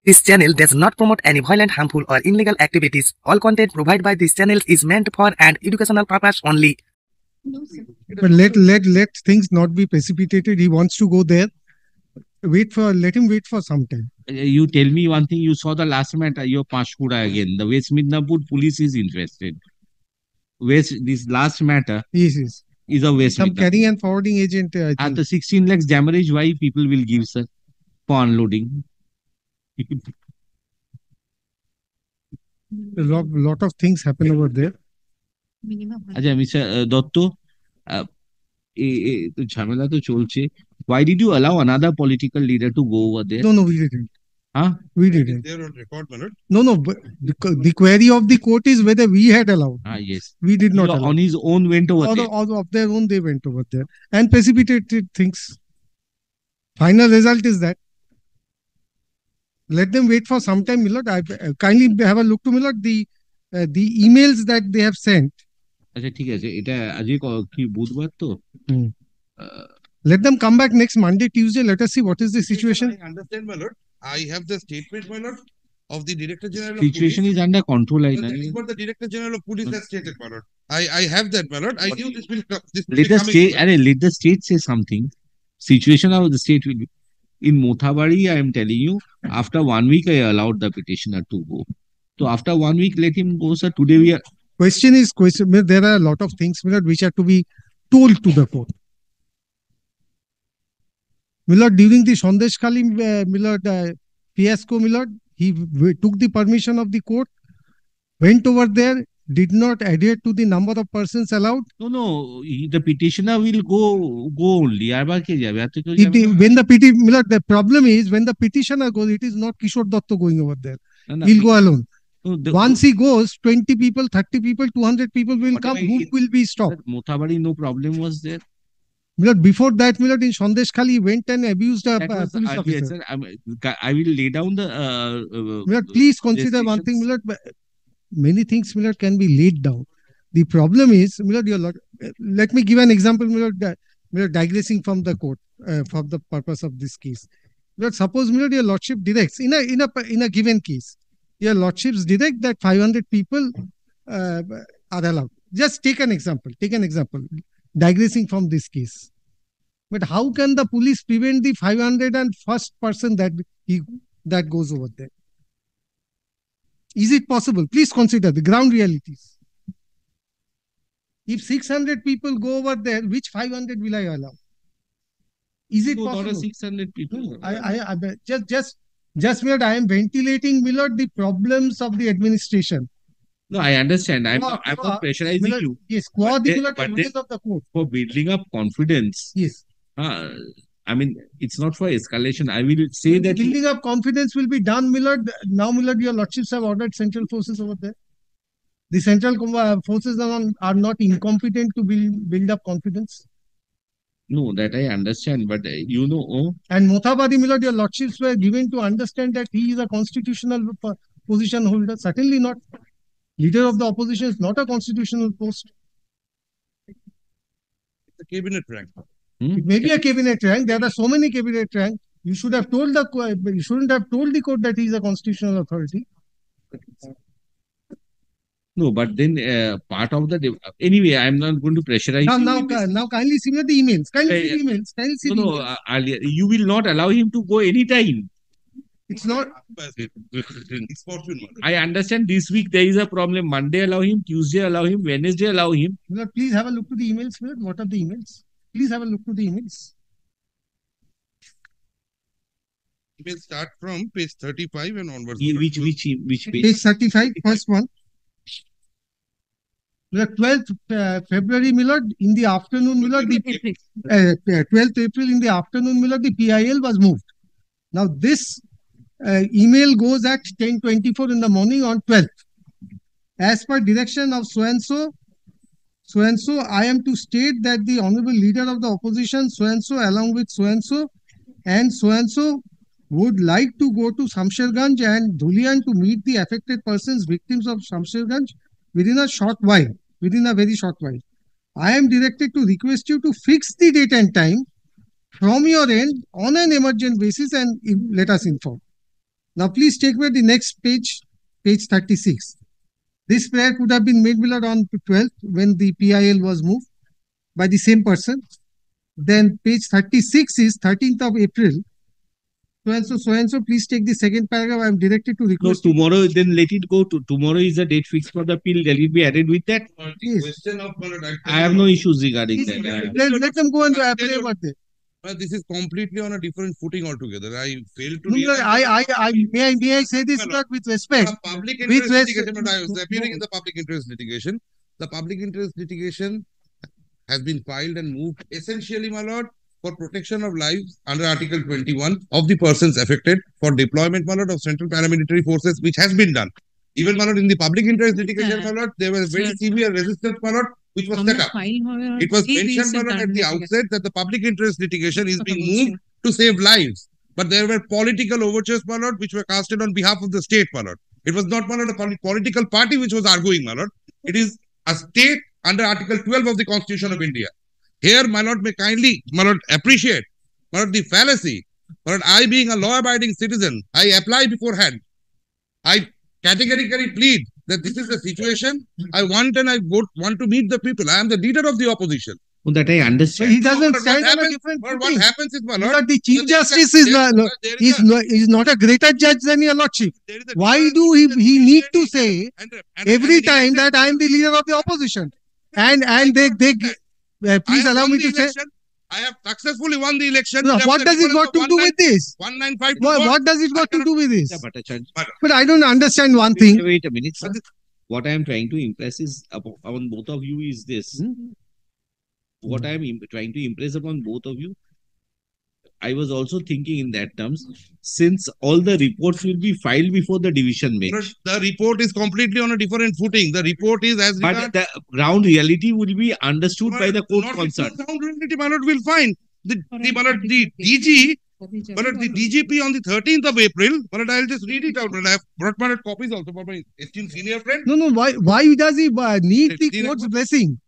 This channel does not promote any violent, harmful, or illegal activities. All content provided by this channel is meant for an educational purpose only. But let things not be precipitated. He wants to go there. Let him wait for some time. You tell me one thing. You saw the last matter. Your Pashpura again. The West Midnapur police is interested. This last matter. Yes. Is a West. Some carrying and forwarding agent. At the 16 lakhs damage, why people will give, sir, for unloading? A lot of things happen over there. আচ্ছা mister Dutta, ঝামেলা তো চলছে. Why did you allow another political leader to go over there? No, we didn't. Huh? We didn't. They're on record, my lord. No. But the query of the court is whether we had allowed. Yes. We did not allow. On his own went over there. All of their own, they went over there and precipitated things. Final result is that. Let them wait for some time, Milord. I kindly have a look to Milord the emails that they have sent. আচ্ছা ঠিক আছে, এটা আজকে কি বুধবার তো. Let them come back next Monday, Tuesday. Let us see what is the situation. I understand, my lord. I have the statement, my lord, of the Director General. Situation is under control. That is what the Director General of Police has stated, my lord. I have that, my lord. I knew this will come. Let the state say something. Situation of the state will be. In Mothabari, I am telling you, after 1 week, I allowed the petitioner to go. So after 1 week, let him go, sir. Today we are. There are a lot of things, Milord, which are to be told to the court. Milord, during the Sondeshkhali, Milord, fiasco, Milord, he took the permission of the court, went over there, did not adhere to the number of persons allowed. No. The petitioner will go only. When Milord, the problem is when the petitioner goes, it is not Kishore Datta going over there. He'll go alone. Once he goes, 20 people, 30 people, 200 people will come. Who will be stopped? Mothabari, no problem was there. Milord, before that, Milord, in Sondeshkhali, he went and abused a police officer. I will lay down the. Milord, please consider one thing, Milord. Many things, Milord, can be laid down. The problem is, Milord, let me give an example, Milord, digressing from the court, for the purpose of this case. Milord, suppose, Milord, your lordship directs in a given case, your lordships direct that 500 people are allowed. Just take an example. Digressing from this case. But how can the police prevent the 501st person that goes over there? Is it possible? Please consider the ground realities. If 600 people go over there, which 500 will I allow? Is it possible? Not 600 people. Just Milord, I am ventilating, Milord, the problems of the administration. No, I understand. I'm not pressurizing Milord, you. Yes, but of the court. For building up confidence. Yes. I mean, it's not for escalation. I will say that building up confidence will be done, Milord. Now, Milord, your lordships have ordered central forces over there. The central forces are not incompetent to build up confidence. No, that I understand, but And Mothabari, Milord, your lordships were given to understand that he is a constitutional position holder. Certainly not. Leader of the opposition is not a constitutional post. It's a cabinet rank. It may be a cabinet rank. There are so many cabinet ranks. You shouldn't have told the court that he is a constitutional authority. No, but then part of the anyway, I'm not going to pressurize you. Now, kindly see the emails. Earlier, you will not allow him to go anytime. It's not. I understand this week there is a problem. Monday allow him, Tuesday allow him, Wednesday allow him. Milord, please have a look to the emails. Milord, what are the emails? Please have a look to the emails. Emails start from page 35 and onwards. Which page? Page 35, first one. The 12th February, Milord, in the afternoon, Milord, 12th April in the afternoon, Milord, the PIL was moved. Now, this email goes at 10:24 in the morning on 12th. As per direction of so-and-so, I am to state that the honorable leader of the opposition, so-and-so, along with so-and-so would like to go to Shamsherganj and Dhulian to meet the affected persons, victims of Shamsherganj, within a very short while. I am directed to request you to fix the date and time from your end on an emergent basis and let us inform. Now, please take me to the next page, page 36. This prayer could have been made, my lord, on 12th when the PIL was moved by the same person. Then page 36 is 13th of April. So and so, please take the second paragraph. I am directed to No, request. tomorrow, then let it go. Tomorrow is the date fixed for the appeal. Let it be added with that. The Yes. question of, my lord, I have no issues regarding Please, that. let them go and apply what they. this is completely on a different footing altogether. I failed to No, my lord, may I say this, My lord, lord, with respect. The public With interest rest- litigation, but I was appearing in the public interest litigation. The public interest litigation has been filed and moved essentially, my lord, for protection of lives under Article 21 of the persons affected for deployment, my lord, of central paramilitary forces, which has been done. Even, my lord, in the public interest litigation, my lord, there was very severe resistance, my lord, which was set up. It was mentioned, my lord, at the outset that the public interest litigation is being moved to save lives. But there were political overtures, my lord, which were casted on behalf of the state, my lord. It was not, my lord, a political party which was arguing, my lord. It is a state under Article 12 of the Constitution of India. Here, my lord, may kindly, my lord, appreciate, my lord, the fallacy. My lord, I being a law-abiding citizen, I apply beforehand. I categorically plead that this is the situation. I want and I want to meet the people. I am the leader of the opposition. Oh, that I But understand. he doesn't But stand what on a happens, different but what footing. happens is, my My lord, lord, the Chief there is a- Justice is there not, is not a greater judge than your lordship. there is a Why difference do between he the need to judiciary say and every an time elected- that I am the leader of the opposition? And they I please have allow won me the to say, election. I have successfully won the election. no, There was what a does it difference got of to do with this? 195 to What does it got to do with this? Mr. Bhattacharya, But I don't understand one thing. wait a minute, sir. What I am trying to impress is upon both of you is this. What I am trying to impress upon both of you, I was also thinking in that terms, since all the reports will be filed before the division bench. The report is completely on a different footing. The report is as But regards the ground reality will be understood by the court not concerned. sound reality, my lord, will find the DG, but the DGP on the 13th of April, but I'll just read it out. And I have brought my copies also for my esteemed senior friend. No, why does he need the court's blessing?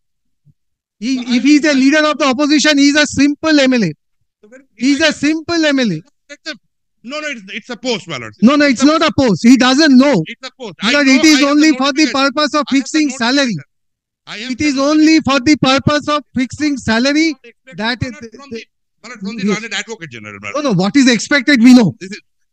If he's a leader of the opposition, he's a simple MLA. He's a simple MLA. No, it's a post, my lord. No, it's not a post. He doesn't know. It's a post. Because it is only for the purpose of fixing salary. It is only for the purpose of fixing salary. That is from the learned advocate general. no. What is expected, we know.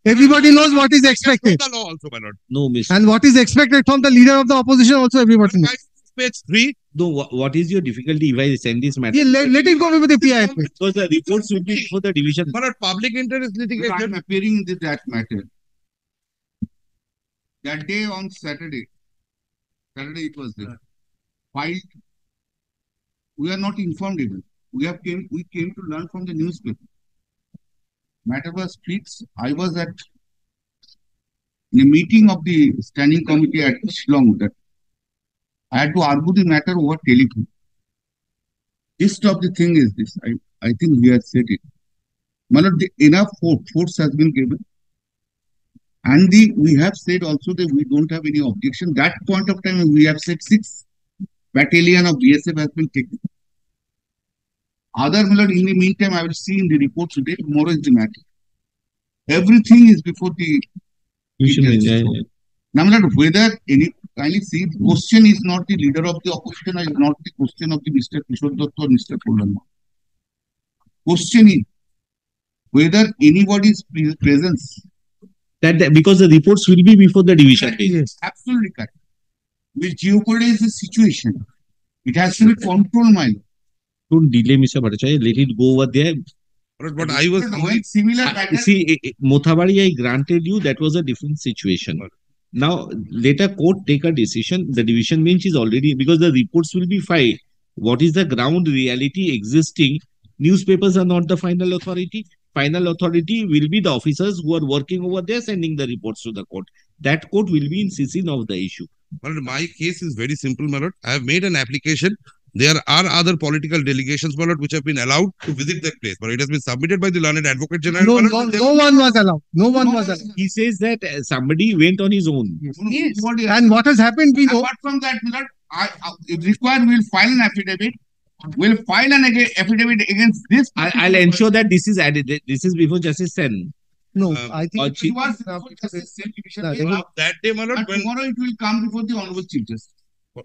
Everybody knows what is expected. The law also, my lord. No, Mr. And what is expected from the leader of the opposition also everybody knows. Page 3. No, what is your difficulty if I send this matter? Yeah, let it go with the PIF. Because the reports will be for the division. But public interest I am litigation. appearing in that matter. That day on Saturday it was there. Filed. We are not informed even. We came to learn from the newspaper. Matter was fixed. I was at in a meeting of the standing committee at Shillong. That I had to argue the matter over telephone. Gist of the thing is this. I think we have said it. Enough force has been given. And we have said also that we don't have any objection. That point of time, we have said 6 battalion of BSF has been taken. Other, in the meantime, I will see in the report today. Tomorrow is the matter. Everything is before the. Now, whether any kindly see, the question is not the leader of the opposition, is not the question of the Mr. Kishore Datta or Mr. Purlanma. Question is whether anybody's presence. That because the reports will be before the division bench. Yes. Absolutely correct. Will jeopardize the situation. It has to be controlled, my lord. Don't delay, Mr. Bhattacharya. Let it go over there. But I was. When similar matter, See, Mothabari, I granted you that was a different situation. Now, let a court take a decision. The division bench is already, because the reports will be filed. What is the ground reality existing? Newspapers are not the final authority. Final authority will be the officers who are working over there sending the reports to the court. That court will be in CC of the issue. But my case is very simple, my lord. I have made an application. There are other political delegations, my lord, which have been allowed to visit that place. But it has been submitted by the learned advocate general. No, my lord. no one was allowed. No one was allowed. He says that somebody went on his own. Yes. And what has happened, we know. apart from that, my lord, if required, we'll file an affidavit. We'll file an affidavit against this. I'll ensure that this is added. This is before Justice Sen. No, Uh, I think or it chief- was, Same division No, bench. they will- that day, my lord, And when tomorrow it will come before the Honorable Chief Justice.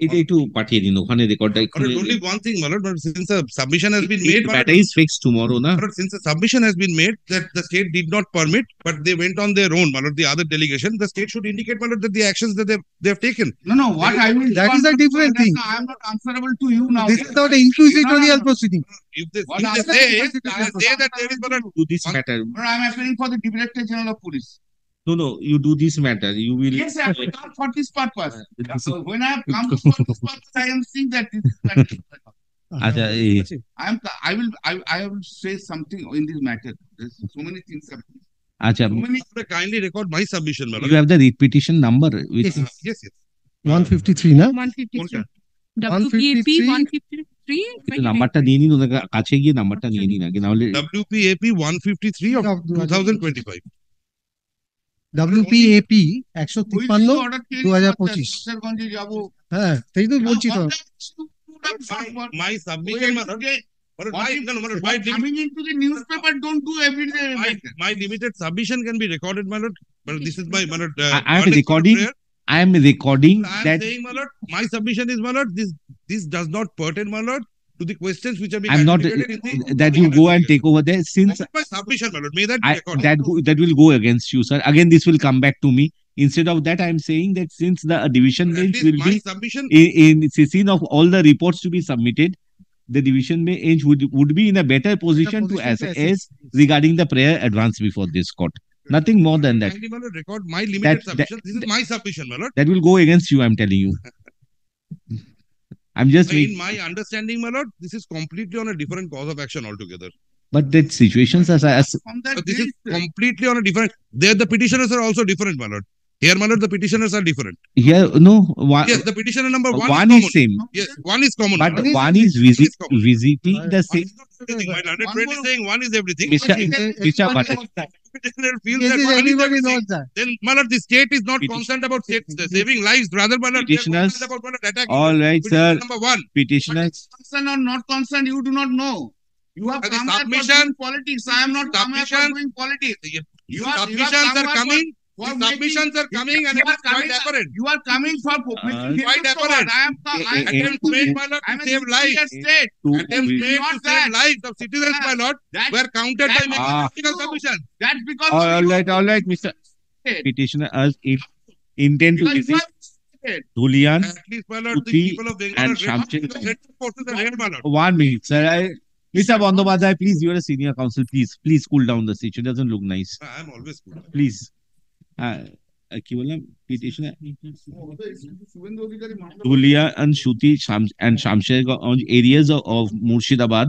এটা একটু পাঠিয়ে দিন ওখানে রেকর্ডটা my lord, only one thing, my lord, but since a submission has been made, my lord, matter is fixed tomorrow na. my lord, since a submission has been made that the state did not permit, but they went on their own, my lord, the other delegation, the state should indicate, my lord, that the actions that they have taken. No, what I will. That is a different thing. I am not answerable to you now. This is not an inquisitorial proceeding. If they, What if are they the say, consequences? say that there is, my lord, Do this matter. But I am appealing for the Director General of Police. No, you do this matter. You will. Yes, I have come for this purpose. This is- When I have come for this purpose, I am seeing that this is আচ্ছা, I will say something in this matter. There's so many things happening. আচ্ছা, So many. kindly record my submission, my you lord. have the read petition number which Yes, Yes, yes. 153, na? 153. Koনটা? WPAP 153. 153. নাম্বারটা নিয়ে নিন, ওনার কাছে গিয়ে নাম্বারটা নিয়ে নিন আগে, নাহলে WPAP 153 of 2025. WPAP Who is 153, the order carrying 2025 শামশেরগঞ্জে যাবো। হ্যাঁ সেই তো বলছি তো My submission, my lord, my lord, no, no, my lord, my Coming into the newspaper, don't do every day. my limited submission can be recorded, my lord. But this is my lord. I am recording. I am recording I am that. saying, my lord, my submission is, my lord, this does not pertain, my lord, to the questions which have been I'm not adjudicated in the- that you go and take over there, since That is my submission, my lord. May that be recorded. that will go against you, sir. Again, this will come back to me. Instead of that, I am saying that since the division At bench least will my be submission. in scene of all the reports to be submitted, the division bench would be in a better position to assess regarding the prayer advance before this court. Nothing more than that. Kindly, my lord, record my limited That- submission. This is my submission, my lord. That will go against you, I'm telling you. I'm just In making, my understanding, my lord, this is completely on a different cause of action altogether. but that situations as From that But this day, is completely on a different. There, the petitioners are also different, my lord. Here, my lord, the petitioners are different. here, no, Yes, the petitioner number one, one is is common. same, Yes, one is common. but my lord. one is common. visiting the One same. is not everything. My lord, 120 is saying one is everything. Mr. Mr. Patel, Petitioner feels Yes, that yes, one is everybody everything. knows that. Then, my lord, the state is not Petition- concerned about saving lives. Rather, my lord, they are Petitioners- concerned about, my lord, attacking. all right, Petitioner sir. number one. Petitioners, concerned or not concerned, you do not know. You have And the come here for submission- doing politics. I am not come here for submission- doing politics. You have Submissions come are here coming. for The making- submissions are coming and You it are is quite coming- apparent. You are coming for making Uh, quite videos for apparent. what? I am Attempts made, my lord, I'm to a save lives. state. to Attempts made to Not save that. lives of citizens, my lord, That, were countered by that- making Ah. political submission. that's because all right, Mr. Petitioner, us intend to because you visit are Dhulian. At least, my lord, the Uti people of Bengal and are ready. Shamshed. The sector forces are here, my lord. 1 minute, sir. Mr. Bandyopadhyay, please, you are a senior counsel. Please cool down the situation. It doesn't look nice. I am always good. Please. কি বললাম? Petitioner. Suvendu Adhikari মামলা Dhulia and Shuti and Shamsherganj areas of Murshidabad.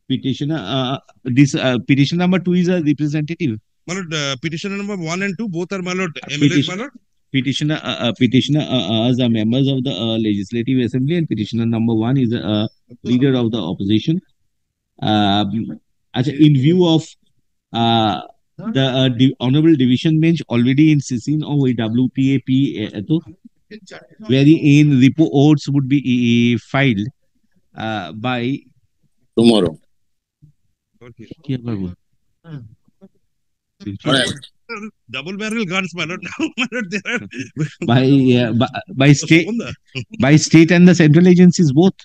Petitioner, this petition number 2 is a representative. My lord, petitioner number 1 and 2, both are, my lord, MLAs, my lord. Petitioner as a members of the Legislative Assembly, and petitioner number 1 is a leader of the opposition. In view of the Honorable Division Bench already insisting on WPAP, wherein reports would be filed by tomorrow. Okay. কি আবার বল? Alright. Double barrel guns, my lord. Now, my lord, there are. by state and the central agencies both.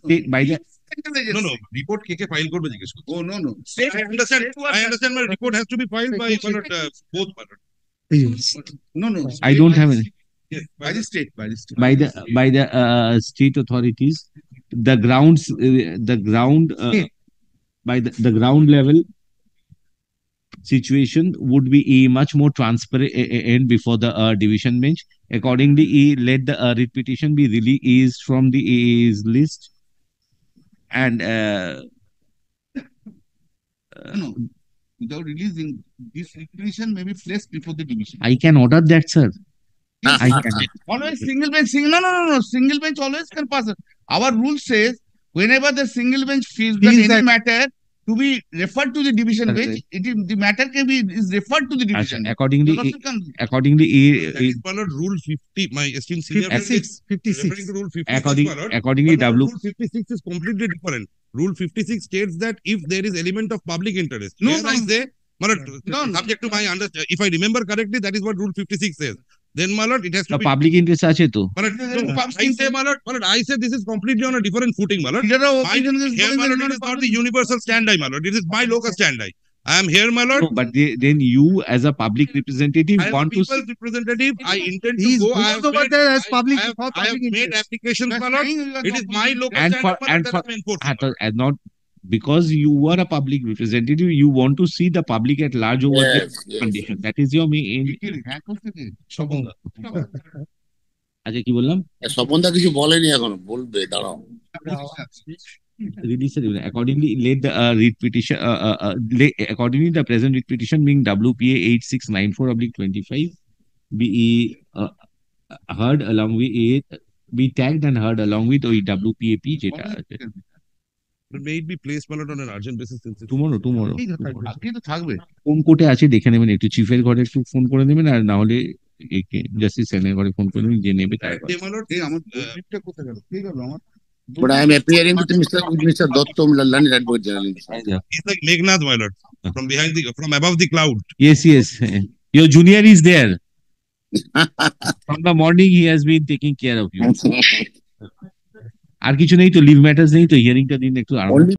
State, by the No, no. Report KK file করবে জিজ্ঞেস করছি। Oh, no. I understand my report has to be filed by, my lord, both, my lord. Yes. No. I don't have any. Yes, By the state. By the state authorities, the grounds, by the ground level situation would be much more transparent before the division bench. Accordingly, let the writ petition be released from the list, and No. Without releasing, this petition may be placed before the division. I can order that, sir. I can. Always single bench. No. Single bench always can pass it. Our rule says whenever the single bench feels that Feels any that- matter to be referred to the division Correct. bench, the matter can be is referred to the division. Accordingly, The lawsuit can- That is, my lord, rule 50. My esteemed senior friend is 56. referring to rule 56, my lord. accordingly, But my lord, W Rule 56 is completely different. Rule 56 states that if there is element of public interest, No, here no. I say, my lord, No, no. subject to my understanding, if I remember correctly, that is what Rule 56 says. Then, my lord, it has to The be. public interest আছে তো। My lord, no, I say, my lord, I say this is completely on a different footing, my lord. Freedom of My, opinion is here, my lord, it is not the universal stand-I, my lord. It is my locus stand-I. I am here, my lord. No, but then you as a public representative I am a want to people's representative. I intend to He go. goes over there as public I for have public made interest. applications, That's my lord. fine, you are It is not- my locus And stand-I, for- my lord, and that for- I am enforcing, my lord. and not because you are a public representative, you want to see the public at large over the Yes, yes. condition. That is your main. হ্যাঁ করতে দে। আচ্ছা কি বললাম? স্বপনদা কিছু বলেনি এখনো, বলবে, দাঁড়াও। Release it. Accordingly, let the writ petition. Accordingly, the present writ petition being WPA 8694/25 be heard along with it, be tagged and heard along with WPAP. যেটা May it be placed, my lord, on an urgent basis. Since it's- tomorrow. আজকেই তো থাকবে। কোন কোর্টে আছে দেখে নেবেন, একটু চিফের ঘরে একটু ফোন করে নেবেন, আর না হলে জাস্টিস সেনের ঘরে ফোন করে নেবেন, যে নেবে তার That day, my lord, এই আমার লিফটটা কোথায় গেল? কে গেল আমার? But I am appearing with Mr. Dotto, Learned Advocate General. he's like Meghnad, my lord, from above the cloud. Yes. Your junior is there. From the morning he has been taking care of you. আর কিছু নেই তো, leave matters নেই তো, হিয়ারিংটা দিন একটু আরাম। Only